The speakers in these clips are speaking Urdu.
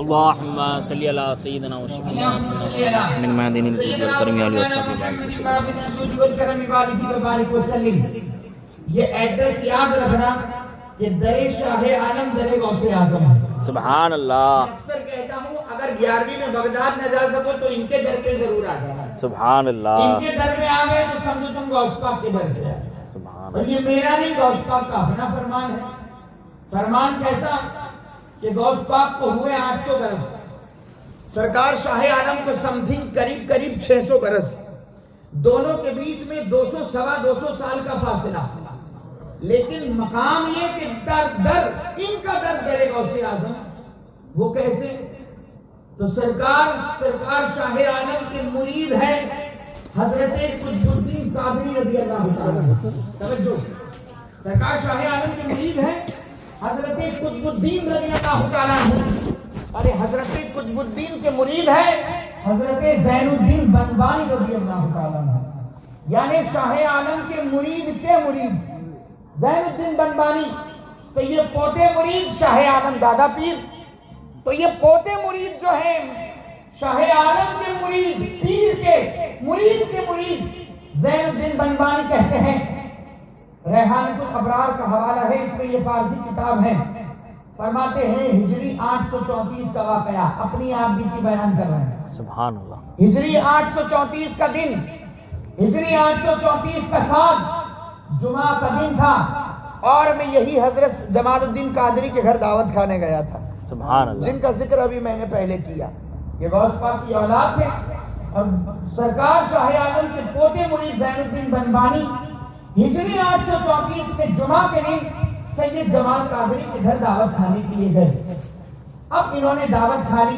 اللهم صل على سيدنا وشفيعنا من معدن الجود والكرم علی وصحبہ وسلم. یہ ایڈریس یاد رکھنا کہ در شاہ عالم در غوث اعظم ہے. سبحان اللہ. اکثر کہتا ہوں اگر 11ویں میں بغداد نہ جا سکو تو ان کے در پہ ضرور آ جانا. سبحان اللہ. ان کے در میں آ گئے تو سمجھو تم غوث پاک کے در پہ آ گئے. سبحان اور یہ میرا نہیں، غوث پاک کا اپنا فرمان ہے. فرمان کیسا کہ غوث پاک کو ہوئے 800 برس، سرکار شاہ عالم کو سمتھنگ قریب 600 برس، دونوں کے بیچ میں 200 سوا 200 سال کا فاصلہ. لیکن مقام یہ کہ در ان کا در غوث اعظم. وہ کیسے؟ تو سرکار شاہ عالم کے مرید ہے حضرت قطب الدین قادری رضی اللہ تعالیٰ عنہ. توجہ، سرکار شاہ عالم کے مرید ہے حضرت قطب الدین رضی اللہ تعالیٰ عنہ. ارے حضرت قطب الدین کے مرید ہے حضرت زین الدین بنبانی رضی اللہ تعالیٰ عنہ. یعنی شاہ عالم کے مرید زین الدین بنبانی. تو یہ پوتے مرید شاہ عالم دادا پیر. تو یہ پوتے مرید جو ہیں شاہ عالم کے مرید، پیر کے مرید زین الدین بنبانی کہتے ہیں. ریحانۃ الابرار کا حوالہ ہے، اس میں یہ فارسی کتاب ہے. فرماتے ہیں ہجری 834 کا واقعہ، اپنی آپ بیتی بیان کر رہے ہیں. سبحان اللہ. ہجری 834 کا دن، ہجری 834 کا سال، جمعہ کا دن تھا، اور میں یہی حضرت جمال الدین قادری کے گھر دعوت کھانے گیا تھا. سبحان اللہ. جن کا ذکر ابھی میں نے پہلے کیا. یہ غوث پاک کی اولاد تھے اور سرکار شاہ عالم کے پوتے مرید زین الدین بنبانی ہجری 834 میں جمعہ کے دن سید جمال قادری کے گھر دعوت کھانے کے لیے گئے. اب انہوں نے دعوت کھا لی.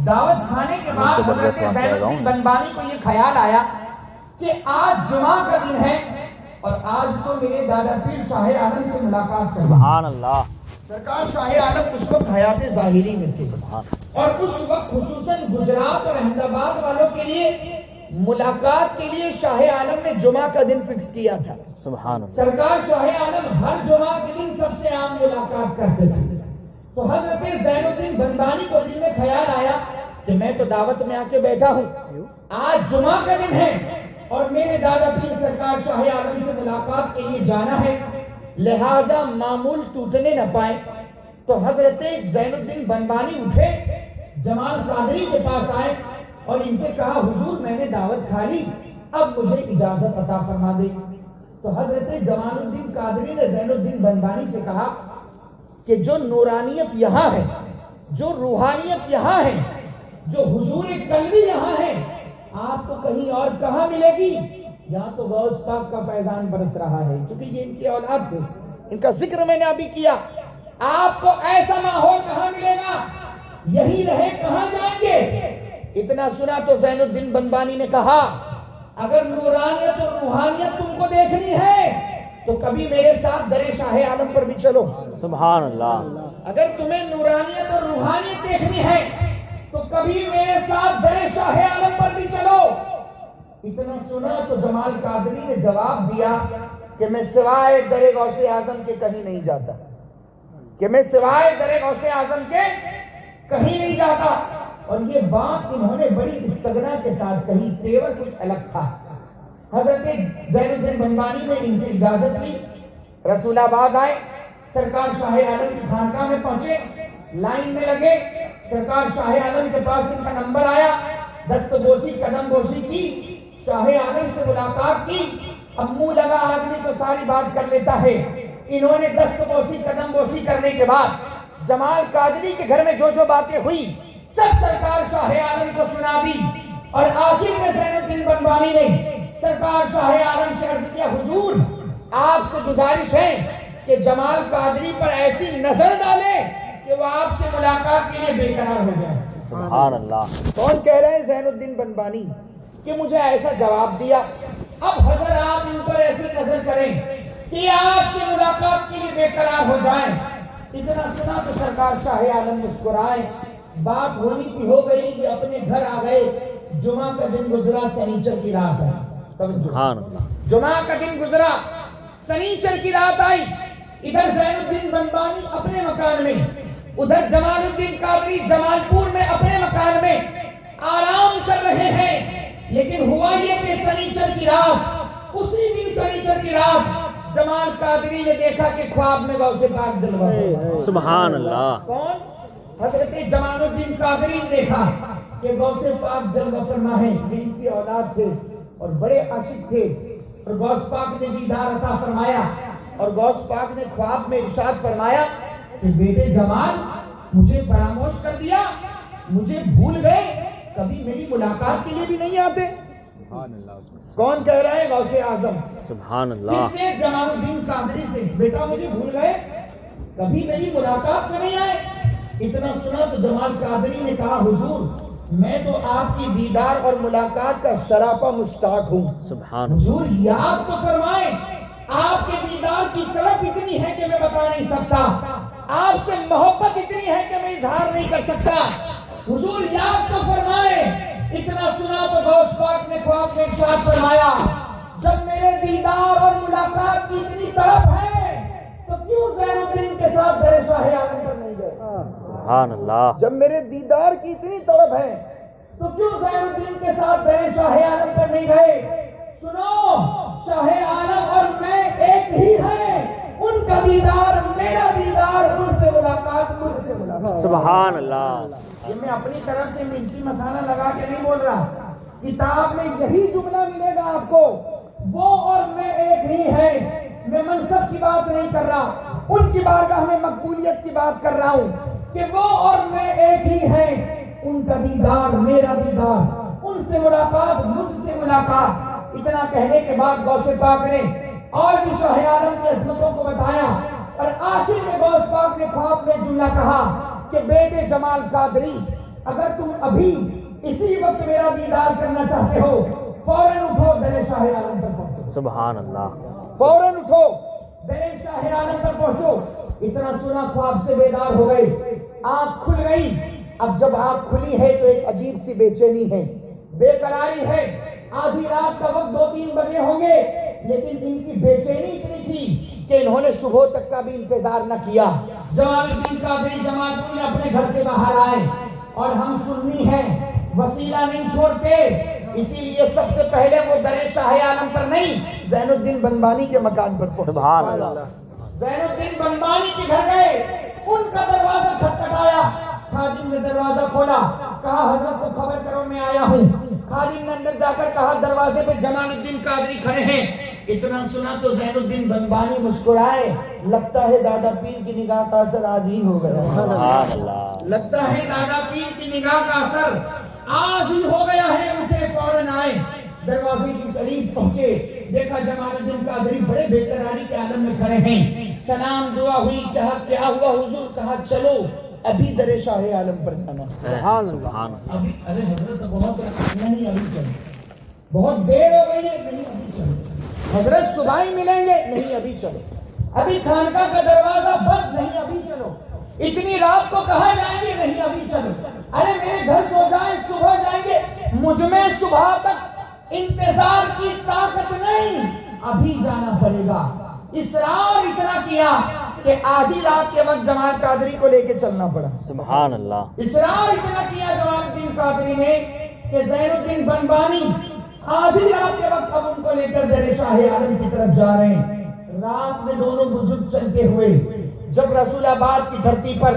دعوت کھانے کے بعد حضرت زین الدین بنبانی کو یہ خیال آیا کہ آج جمعہ کا دن ہے اور آج تو میرے دادا پیر شاہ عالم سے ملاقات کریں. سبحان اللہ. سرکار شاہ عالم اس وقت حیات ظاہری میں تھے اور اس وقت خصوصاً گجرات اور احمد آباد والوں کے لیے ملاقات کے لیے شاہ عالم نے جمعہ کا دن فکس کیا تھا. سبحان اللہ. سرکار شاہ عالم ہر جمعہ کے دن سب سے عام ملاقات کرتے تھے. تو حضرت زین الدین بنبانی کو دل میں خیال آیا کہ میں تو دعوت میں آ کے بیٹھا ہوں، آج جمعہ کا دن ہے اور میرے دادا پیر سرکار شاہ عالم سے ملاقات کے لیے جانا ہے، لہذا معمول ٹوٹنے نہ پائے. تو حضرت زین الدین بنبانی اٹھے، جمال قادری کے پاس آئے اور ان سے کہا حضور میں نے دعوت کھا لی، اب مجھے اجازت عطا فرما دے. تو حضرت جمال الدین قادری نے زین الدین بنبانی سے کہا کہ جو نورانیت یہاں ہے، جو روحانیت یہاں ہے، جو حضور قلبی یہاں ہے، آپ کو کہیں اور کہاں ملے گی؟ یہاں تو غوث پاک کا فیضان برس رہا ہے. چونکہ یہ ان کی اولاد تھے، ان کا ذکر میں نے ابھی کیا. آپ کو ایسا ماحول کہاں ملے گا؟ یہی رہے کہاں جائیں گے؟ اتنا سنا تو زین الدین بنبانی نے کہا اگر نورانیت اور روحانیت تم کو دیکھنی ہے تو کبھی میرے ساتھ در شاہ عالم پر بھی چلو. سبحان اللہ. اگر تمہیں نورانیت اور روحانیت دیکھنی ہے تو کبھی میرے ساتھ در شاہ عالم پر بھی چلو. اتنا سنا تو جمال قادری نے جواب دیا کہ میں سوائے در غوث اعظم کے کہیں نہیں جاتا، کہ میں سوائے در غوث اعظم کے کہیں نہیں جاتا. اور یہ بات انہوں نے بڑی استغنا کے ساتھ کہی، تیور کچھ الگ تھا. حضرت زین الدین بنبانی نے ان سے اجازت لی، رسول آباد آئے، سرکار شاہ عالم کی خانقاہ میں پہنچے، لائن میں لگے. سرکار شاہ عالم کے پاس ان کا نمبر آیا، دست بوسی قدم بوسی کی، شاہ عالم سے ملاقات کی. اب منہ لگا آدمی تو ساری بات کر لیتا ہے. انہوں نے دست بوسی قدم بوسی کرنے کے بعد جمال قادری کے گھر میں جو باتیں ہوئی سب سرکار شاہ عالم کو سنا دی. اور آخر میں زین الدین بنبانی نے سرکار شاہ عالم سے عرض کیا حضور آپ سے گزارش ہے کہ جمال قادری پر ایسی نظر ڈالیں کہ وہ آپ سے ملاقات کے لیے بے قرار ہو جائے. سبحان اللہ. کون کہہ رہے ہیں؟ زین الدین بنبانی کہ مجھے ایسا جواب دیا. اب حضرت آپ ان پر ایسی نظر کریں کہ آپ سے ملاقات کے لیے بے قرار ہو جائیں. اتنا سنا تو سرکار شاہ عالم مسکرائے. بات ہونی کی ہو گئی کہ اپنے گھر آ گئے. جمعہ کا دن گزرا، سنیچر کی رات ہے. سبحان اللہ. جمعہ کا دن گزرا، سنیچر کی رات آئی. ادھر زین الدین بنبانی اپنے مکان میں ادھر جمال الدین قادری جمال پور میں اپنے مکان میں آرام کر رہے ہیں، لیکن ہوا یہ کہ سنیچر کی رات، اسی دن سنیچر کی رات جمال قادری نے دیکھا کہ خواب میں غوث پاک جلوہ فرما۔ سبحان اللہ۔ کون؟ حضرت جمال الدین قادری نے دیکھا کہ غوث پاک جلوہ فرما ہے، ان کی اولاد تھے اور بڑے عاشق تھے، اور غوث پاک نے دیدار عطا فرمایا، اور غوث پاک نے خواب میں ارشاد فرمایا کہ بیٹے جمال مجھے فراموش کر دیا، مجھے بھول گئے، کبھی میری ملاقات کے لیے بھی نہیں آتے۔ کون کہہ رہا ہے؟ غوث اعظم۔ سبحان اللہ۔ کس نے؟ جمال الدین قادری سے، بیٹا مجھے بھول گئے، کبھی میری ملاقات میں نہیں آئے۔ اتنا سنا تو جمال قادری نے کہا حضور میں تو آپ کی دیدار اور ملاقات کا سراپا مشتاق ہوں۔ سبحان حضور یاد تو فرمائیں، آپ کے دیدار کی طلب اتنی ہے کہ میں بتا نہیں سکتا، آپ سے محبت اتنی ہے کہ میں اظہار نہیں کر سکتا، حضور یاد تو فرمائیں۔ اتنا سنا تو غوث پاک نے خواب میں ارشاد فرمایا جب میرے دیدار اور ملاقات کی اتنی طلب ہے تو کیوں زین الدین کے ساتھ در شاہ عالم پر نہیں گئے؟ سبحان اللہ۔ جب میرے دیدار کی اتنی طلب ہے تو کیوں زین الدین کے ساتھ در شاہ عالم پر نہیں گئے؟ سنو، شاہ عالم اور میں ایک ہی ہیں، ان کا دیدار میرا دیدار، ان سے ملاقات مجھ سے ملاقات۔ سبحان اللہ۔ یہ میں اپنی طرف سے منچی مسالہ لگا کے نہیں بول رہا، کتاب میں یہی جملہ ملے گا آپ کو، وہ اور میں ایک ہی ہیں۔ میں منصب کی بات نہیں کر رہا، ان کی بارگاہ میں مقبولیت کی بات کر رہا ہوں کہ وہ اور میں ایک ہی ہیں، ان کا دیدار میرا دیدار، ان سے ملاقات مجھ سے ملاقات۔ اتنا کہنے کے بعد غوث پاک نے اور بھی شاہ عالم کی عظمتوں کو بتایا، اور آخر میں غوث پاک نے خواب میں جملہ کہا کہ بیٹے جمال قادری اگر تم ابھی اسی وقت میرا دیدار کرنا چاہتے ہو فوراً اٹھو در شاہ عالم پر پہنچو۔ سبحان اللہ۔ فوراً اٹھو در شاہ عالم پر پہنچو۔ اتنا سنا خواب سے بیدار ہو گئے، آنکھ کھل گئی۔ اب جب آنکھ کھلی ہے تو ایک عجیب سی بے چینی ہے، بے قراری ہے۔ آدھی رات کا وقت 2-3 بجے ہوں گے، لیکن ان کی بے چینی اتنی تھی کہ انہوں نے صبح تک کا بھی انتظار نہ کیا۔ جمال الدین قادری جماعت میں اپنے گھر سے باہر آئے، اور ہم سنی ہیں وسیلہ نہیں چھوڑتے، اسی لیے سب سے پہلے وہ در شاہ عالم پر نہیں زین الدین بنبانی کے مکان پر پہنچے۔ سبحان اللہ۔ زین الدین بنبانی کے گھر گئے، ان کا دروازہ کھٹکھٹایا، خادم نے دروازہ کھولا، کہا حضرت کو خبر کرو میں آیا ہوں۔ خادم نے اندر جا کر کہا دروازے پہ جمال الدین قادری کھڑے ہیں۔ اتنا سنا تو زین الدین بنبانی مسکرائے، لگتا ہے دادا پیر کی نگاہ کا اثر آج ہی ہو گیا۔ سبحان اللہ۔ لگتا ہے دادا پیر کی نگاہ کا اثر آج ہی ہو گیا ہے۔ اٹھے فوراً آئے، دروازے کی قریب پہنچے، دیکھا جمال الدین قادری بڑے بے قراری کے عالم میں کھڑے ہیں۔ سلام دعا ہوئی، کہا کیا ہوا حضور؟ کہا چلو ابھی در شاہ عالم پر جانا۔ سبحان اللہ۔ ابھی ارے حضرت بہت نہیں، ابھی چلو، بہت دیر ہو گئی ہے، نہیں ابھی چلو، حضرت صبح ہی ملیں گے، نہیں ابھی چلو، ابھی خانقاہ کا دروازہ بند، نہیں ابھی چلو، اتنی رات کو کہاں جائیں گے، نہیں ابھی چلو، ارے میرے گھر سو جائیں صبح جائیں گے، مجھ میں صبح تک انتظار کی طاقت نہیں، ابھی جانا پڑے گا۔ اصرار اتنا کیا کہ آدھی رات کے وقت جمال قادری کو لے کے چلنا پڑا۔ سبحان اللہ۔ اصرار اتنا کیا جمال الدین قادری نے کہ زین الدین بنبانی آدھی رات کے وقت اب ان کو لے کر در شاہ عالم کی طرف جا رہے ہیں۔ رات میں دونوں بزرگ چلتے ہوئے جب رسول آباد کی دھرتی پر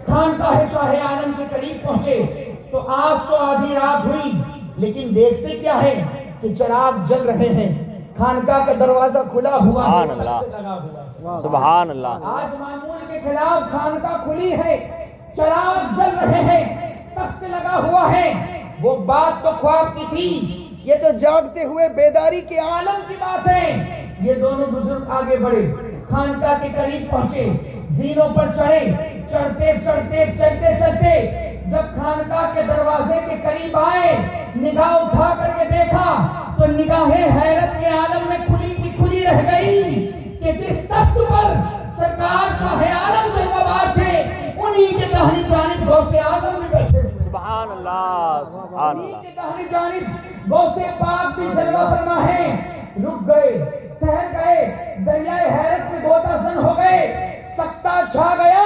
خانقاہ شاہ عالم کے قریب پہنچے تو آج تو آدھی رات ہوئی، لیکن دیکھتے کیا ہے کہ چراغ جل رہے ہیں، خانقاہ کا دروازہ کھلا ہوا ہے، سبحان اللہ۔ تخت لگا ہوا ہے۔ سبحان اللہ۔ آج معمول کے خلاف خانقاہ کھلی ہے، چراغ جل رہے ہیں، تخت لگا ہوا ہے۔ وہ بات تو خواب کی تھی، یہ تو جاگتے ہوئے بیداری کے عالم کی بات ہے۔ یہ دونوں بزرگ آگے بڑھے، خانقاہ کے قریب پہنچے، زینوں پر چڑھے، چڑھتے چڑھتے چلتے چلتے جب خانقاہ کے دروازے کے قریب آئے، نگاہ اٹھا کر کے دیکھا تو نگاہیں حیرت کے عالم میں کھلی کی کھلی رہ گئی کہ جس تخت پر سرکار شاہ عالم جلوہ تھے انہی کے داہنی جانب غوث اعظم بھی بیٹھے۔ سبحان اللہ۔ سبحان انہی اللہ۔ کے داہنی جانب غوث پاک بھی جلوہ فرما ہے۔ رک گئے، ٹھہر گئے، دریائے حیرت میں غوطہ زن ہو گئے، سکتہ چھا گیا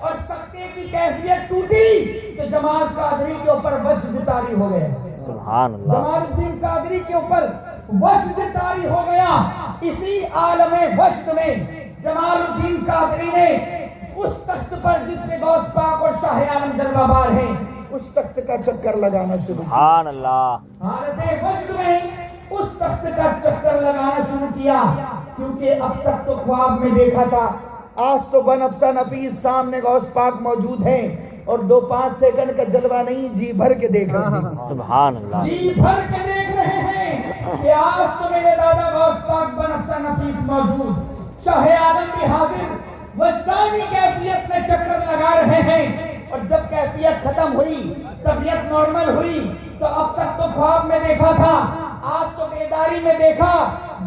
اور سکتے کی کیفیت ٹوٹی تو جمال قادری کے اوپر وجد طاری ہو گیا. سبحان اللہ. جمال الدین قادری کے اوپر وجد طاری ہو گیا. اسی عالم وجد میں جمال الدین قادری نے اس تخت پر جس میں غوث پاک اور شاہ عالم جلوہ بار ہیں اس تخت کا چکر لگانا شروع کیا. سبحان اللہ. حالت وجد میں اس تخت کا چکر لگانا شروع کیا کیونکہ اب تک تو خواب میں دیکھا تھا, آج تو بنفسہ نفیس سامنے غوث پاک موجود ہیں اور 2-5 سیکنڈ کا جلوہ نہیں, جی بھر کے دیکھ رہے ہیں. سبحان اللہ. جی بھر کے دیکھ رہے ہیں کہ آج تو میرے دادا غوث پاک بنفسہ نفیس موجود, شاہ عالم بھی حاضر, وجدانی کیفیت میں چکر لگا رہے ہیں. اور جب کیفیت ختم ہوئی, طبیعت نارمل ہوئی تو اب تک تو خواب میں دیکھا تھا, آج تو بیداری میں دیکھا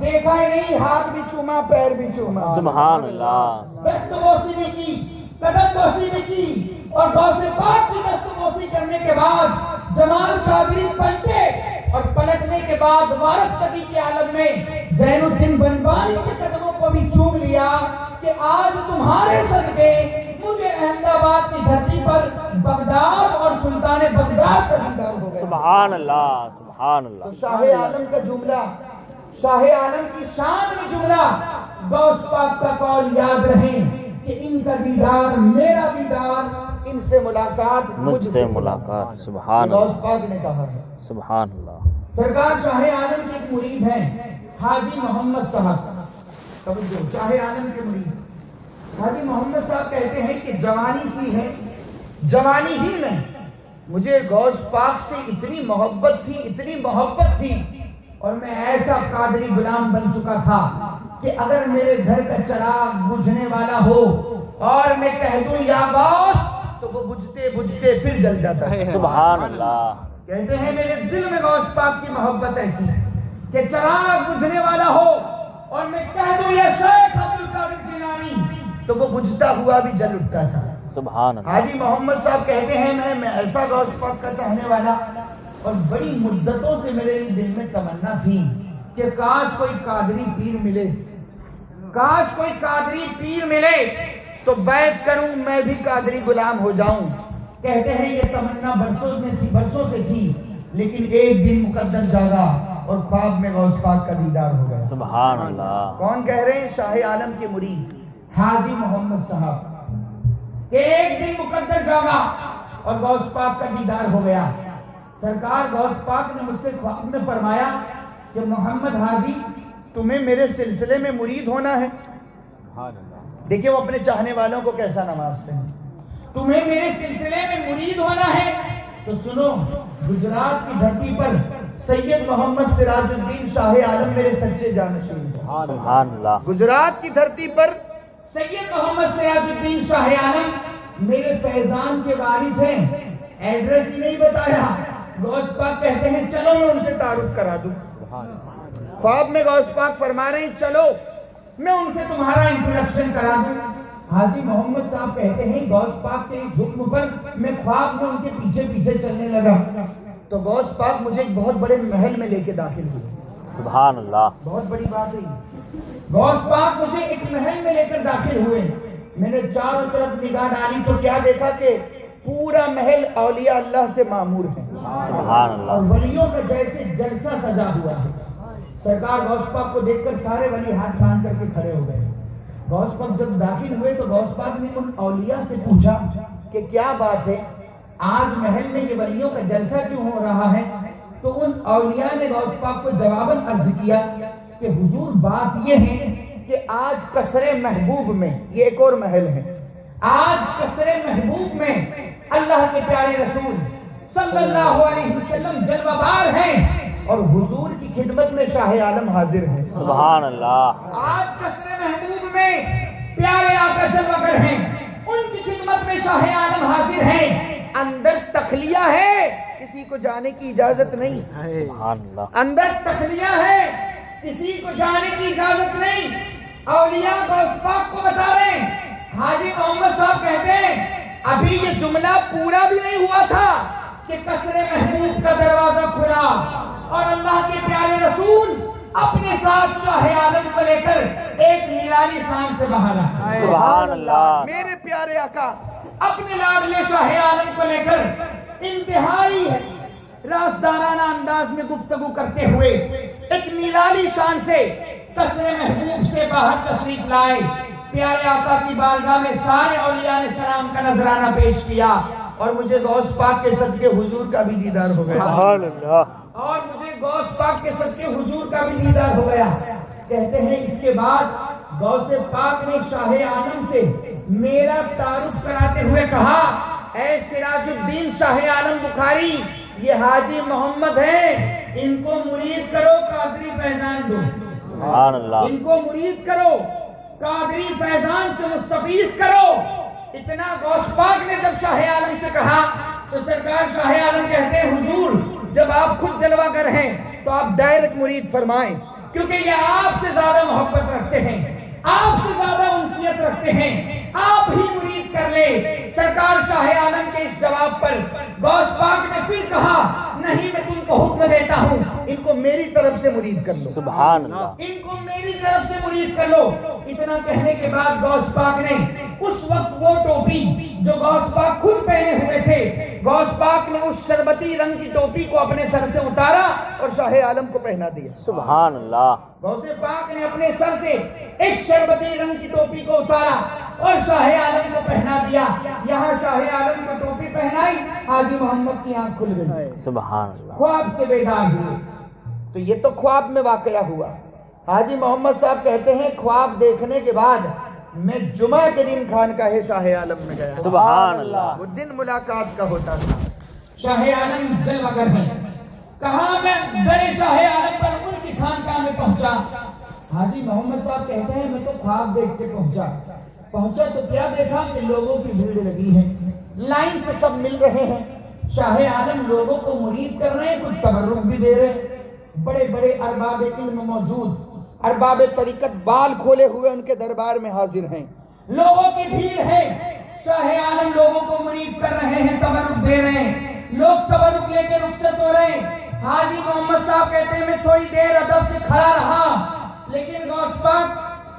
ہی نہیں, ہاتھ بھی چوما, پیر بھی چوما. سبحان اللہ. دست بوسی بھی کی, قدم بوسی بھی کی, اور غوث پاک کی دست بوسی کرنے کے بعد جمال قادری پلٹے اور پلٹنے کے بعد وارثگی کے عالم میں زین الدین بنبانی کے قدموں کو بھی چوم لیا کہ آج تمہارے صدقے مجھے احمد آباد کی دھرتی پر بغداد اور سلطان بغداد کا دیدار ہو گیا. سبحان اللہ. سبحان اللہ. تو شاہ عالم کا جملہ, شاہ عالم کی شان میں جملہ, غوث پاک کا قول یاد رہیں کہ ان کا دیدار میرا دیدار, ان سے ملاقات مجھ سے ملاقات. سبحان غوث اللہ. پاک نے کہا ہے. سبحان اللہ. سرکار شاہ عالم کے ایک مرید ہیں حاجی محمد صاحب, توجہ, شاہ عالم کے مرید حاجی محمد صاحب کہتے ہیں کہ جوانی سی ہے, جوانی ہی میں مجھے غوث پاک سے اتنی محبت تھی اور میں ایسا قادری غلام بن چکا تھا کہ اگر میرے گھر کا چراغ بجھنے والا ہو اور میں کہہ دوں یا غوث تو وہ بجھتے بجھتے پھر جل جاتا ہے. سبحان اللہ. کہتے ہیں میرے دل میں غوث پاک کی محبت ایسی ہے کہ چراغ بجھنے والا ہو اور میں کہہ دوں یا شیخ عبد القادر جیلانی تو وہ بجھتا ہوا بھی جل اٹھتا تھا. سبحان اللہ. حاجی محمد صاحب کہتے ہیں میں ایسا غوث پاک کا چاہنے والا, اور بڑی مدتوں سے میرے دل میں تمنا تھی کہ کاش کوئی قادری پیر ملے, کاش کوئی قادری پیر ملے تو بیعت کروں, میں بھی قادری غلام ہو جاؤں. کہتے ہیں یہ تمنا برسوں سے تھی, لیکن ایک دن مقدر جاگا اور خواب میں غوث پاک کا دیدار ہو گیا. سبحان اللہ. کون کہہ رہے ہیں؟ شاہ عالم کے مرید حاجی محمد صاحب, کہ ایک دن مقدر جاگا اور غوث پاک کا دیدار ہو گیا. سرکار غوث پاک نے مجھ سے خواب میں فرمایا کہ محمد حاجی تمہیں میرے سلسلے میں مرید ہونا ہے. دیکھیں وہ اپنے چاہنے والوں کو کیسا نوازتے ہیں. تمہیں میرے سلسلے میں مرید ہونا ہے تو سنو, گجرات کی دھرتی پر سید محمد سراج الدین شاہ عالم میرے سچے جانشین ہیں. سبحان اللہ. گجرات کی دھرتی پر سید محمد سراج الدین شاہ عالم میرے فیضان کے وارث ہیں. ایڈریس ہی نہیں بتایا, غوث پاک کہتے ہیں چلو میں ان سے تعارف کرا دوں. خواب میں غوث پاک فرما رہے ہیں چلو میں ان سے تمہارا انٹروڈکشن کرا دوں. حاجی محمد صاحب کہتے ہیں غوث پاک کے حکم پر میں خواب میں ان کے پیچھے چلنے لگا تو غوث پاک مجھے ایک بہت بڑے محل میں لے کے داخل ہوئے. سبحان اللہ. بہت بڑی بات ہے. غوث پاک مجھے ایک محل میں لے کر داخل ہوئے. میں نے چاروں طرف نگاہ ڈالی تو کیا دیکھا کہ پورا محل اولیاء اللہ سے معمور ہے. سبحان اللہ. اور ولیوں کا جیسے جلسہ سجا ہوا ہے. سرکار غوث پاک کو دیکھ کر سارے ولی ہاتھ باندھ کر کے کھڑے ہو گئے. غوث پاک جب داخل ہوئے تو غوث پاک نے ان اولیاء سے پوچھا کہ کیا بات ہے, آج محل میں یہ ولیوں کا جلسہ کیوں ہو رہا ہے؟ تو ان اولیاء نے غوث پاک کو جواباً عرض کیا کہ حضور بات یہ ہے کہ آج قصر محبوب میں, یہ ایک اور محل ہے, آج قصر محبوب میں اللہ کے پیارے رسول صلی اللہ علیہ وسلم جلوہ بار ہیں اور حضور کی خدمت میں شاہ عالم حاضر ہیں. سبحان اللہ. آج قصر محبوب میں پیارے آقا جلوہ گر ہیں, ان کی خدمت میں شاہ عالم حاضر ہیں. اندر تخلیہ ہے, کسی کو جانے کی اجازت نہیں. سبحان اللہ. اندر تخلیہ ہے, کسی کو جانے کی اجازت نہیں. اولیاء غوث پاک کو بتا رہے ہیں. حاجی محمد صاحب کہتے ہیں ابھی یہ جملہ پورا بھی نہیں ہوا تھا کہ قصر محبوب کا دروازہ کھلا اور اللہ کے پیارے رسول اپنے ساتھ شاہ عالم کو لے کر ایک نرالی شان سے باہر آئے. سبحان اللہ. میرے پیارے آقا اپنے لاڈلے شاہ عالم کو لے کر انتہائی رازدارانہ انداز میں گفتگو کرتے ہوئے ایک نیلالی شان سے قصر محبوب سے باہر تشریف لائے. پیارے آقا کی بارگاہ میں سارے اولیاء نے سلام کا نذرانہ پیش کیا اور مجھے غوث پاک کے صدقے حضور کا بھی دیدار ہو گیا. سبحان اللہ. اور مجھے غوث پاک کے صدقے حضور کا بھی دیدار ہو گیا. کہتے ہیں اس کے بعد غوث پاک نے شاہ عالم سے میرا تعارف کراتے ہوئے کہا اے سراج الدین شاہ عالم بخاری یہ حاجی محمد ہیں, ان کو مرید کرو قادری فیضان دو. سبحان اللہ. ان کو مرید کرو قادری فیضان سے مستفیض کرو. اتنا غوث پاک نے جب شاہ عالم سے کہا تو سرکار شاہ عالم کہتے ہیں حضور جب آپ خود جلوہ گر ہیں تو آپ ڈائریکٹ مرید فرمائیں, کیونکہ یہ آپ سے زیادہ محبت رکھتے ہیں, آپ سے زیادہ انسیت رکھتے ہیں, آپ ہی مرید کر لے. سرکار شاہ عالم کے اس جواب پر غوث پاک نے پھر کہا نہیں میں تم کو حکم دیتا ہوں ان کو میری طرف سے مرید کر لو. سبحان اللہ. ان کو میری طرف سے مرید کر لو. اتنا کہنے کے بعد غوث پاک نے اس وقت وہ ٹوپی جو غوث پاک خود پہنے ہوئے تھے, غوث پاک نے اس شربتی رنگ کی ٹوپی کو اپنے سر سے اتارا اور شاہ عالم کو پہنا دیا. سبحان اللہ. غوث پاک نے اپنے سر سے ایک شربتی رنگ کی ٹوپی کو اتارا اور شاہ عالم کو پہنا دیا. یہاں شاہ عالم کو ٹوپی پہنائی, حاجی محمد کی آنکھ کھل گئی, سبحان اللہ. خواب سے بیدار ہوئے. تو یہ تو خواب میں واقعہ ہوا. حاجی محمد صاحب کہتے ہیں خواب دیکھنے کے بعد میں جمعہ کے دن خانقاہ شاہ عالم میں گیا. سبحان اللہ. وہ دن ملاقات کا ہوتا تھا. شاہ عالم جلوہ گر ہیں. کہاں میں در شاہ عالم پر ان کی خانقاہ میں پہنچا. حاجی محمد صاحب کہتے ہیں میں تو خواب دیکھ کے پہنچا تو کیا دیکھا کہ لوگوں کی بھیڑ لگی ہے, لائن سے سب مل رہے ہیں. شاہ عالم لوگوں کو مرید کر رہے ہیں, کچھ تبرک بھی دے رہے ہیں. بڑے بڑے ارباب علم موجود, ارباب طریقت بال کھولے ہوئے ان کے دربار میں حاضر ہیں. لوگوں کی بھیڑ ہے. شاہ عالم لوگوں کو مرید کر رہے ہیں, تبرک دے رہے ہیں. لوگ تبرک لے کے رخصت ہو رہے ہیں. حاجی محمد صاحب کہتے ہیں میں تھوڑی دیر ادب سے کھڑا رہا,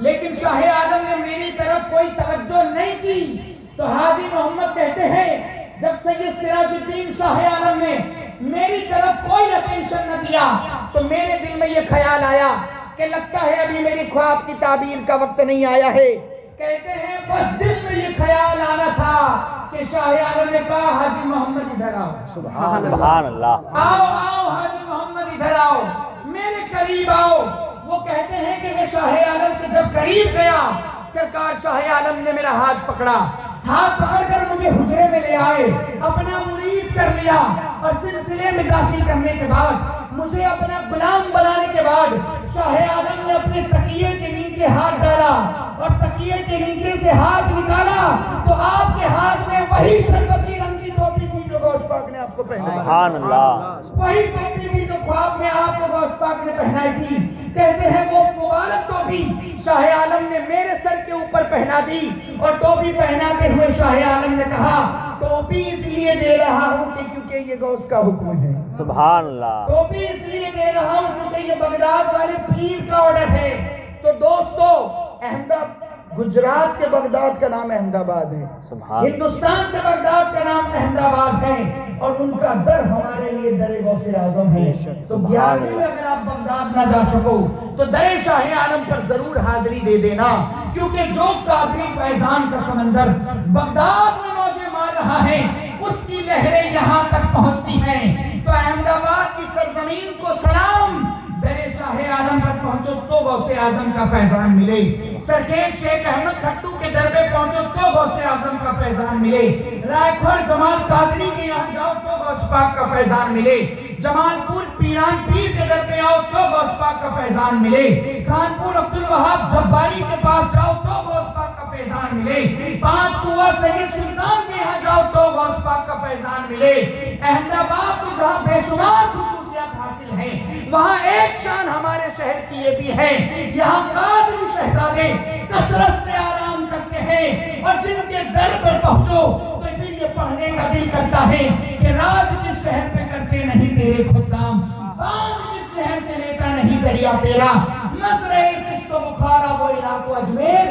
لیکن شاہ عالم نے میری طرف کوئی توجہ نہیں کی. تو حاجی محمد کہتے ہیں جب سید سراج الدین شاہ عالم نے میری طرف کوئی اٹینشن نہ دیا تو میرے دل میں یہ خیال آیا کہ لگتا ہے ابھی میری خواب کی تعبیر کا وقت نہیں آیا ہے. کہتے ہیں بس دل میں یہ خیال آنا تھا کہ شاہ عالم نے کہا حاجی محمد ادھر آؤ. سبحان اللہ. آؤ حاجی محمد ادھر آؤ, میرے قریب آؤ. وہ کہتے ہیں کہ میں شاہ عالم کے جب قریب گیا سرکار شاہ عالم نے میرا ہاتھ پکڑا کر مجھے حجرے میں لے آئے, اپنا مرید کر لیا اور سلسلے میں داخل کرنے کے بعد مجھے اپنا غلام بنانے کے بعد شاہ عالم نے اپنے تکیے کے نیچے ہاتھ ڈالا اور تکیے کے نیچے سے ہاتھ نکالا تو آپ کے ہاتھ میں وہی شربتی رنگ کی ٹوپی تھی جو غوث پاک نے آپ کو پہنائی. سبحان اللہ. وہی ٹوپی تھی جو خواب میں آپ کو غوث پاک نے پہنائی تھی. کہتے ہیں وہ مبارک ٹوپی شاہ عالم نے میرے سر کے اوپر پہنا دی اور ٹوپی پہناتے ہوئے شاہ عالم نے کہا ٹوپی اس لیے دے رہا ہوں کہ کیونکہ یہ غوث کا حکم ہے. سبحان اللہ. ٹوپی اس لیے دے رہا ہوں کیونکہ یہ بغداد والے پیر کا آرڈر ہے. تو دوستو گجرات کے بغداد کا نام احمد آباد ہے, ہندوستان کے بغداد کا نام احمد آباد ہے اور ان کا در ہمارے لیے در غوث اعظم ہے. تو 11ویں میں اگر آپ بغداد نہ جا سکو تو در شاہ عالم پر ضرور حاضری دے دینا, کیونکہ جو قادری فیضان کا سمندر بغداد میں موجیں مار رہا ہے اس کی لہریں یہاں تک پہنچتی ہیں. تو احمد آباد کی سرزمین کو سلام, در شاہ عالم پر پہنچو تو غوث اعظم کا فیضان ملے. سرکیب شیخ احمد کھٹو کے در پہ پہنچو تو غوث اعظم کا فیضان ملے. رائے کھوڑ جمال قادری کے یہاں جاؤ تو غوث پاک کا فیضان ملے. جمال پور پیران پیر کے در پہ آؤ تو غوث پاک کا فیضان ملے. کانپور عبد الوہاب جباری کے پاس جاؤ تو غوث پاک کا فیضان ملے. 5 کنواں سید سلطان کے یہاں جاؤ تو غوث پاک کا فیضان ملے. احمد آباد کو جہاں بے شمار خصوصیات حاصل ہیں وہاں ایک شان ہمارے شہر کی یہ بھی ہے, یہاں قادری شہزادے کثرت سے آرام کرتے ہیں اور جن کے در پر پہنچو تو پھر یہ پڑھنے کا دل کرتا ہے کہ راج کس شہر پہ کرتے نہیں تیرے خدام, بام کس شہر سے لیتا نہیں دریا تیرا, نظر چشت و بخارا وہ علاق و اجمیر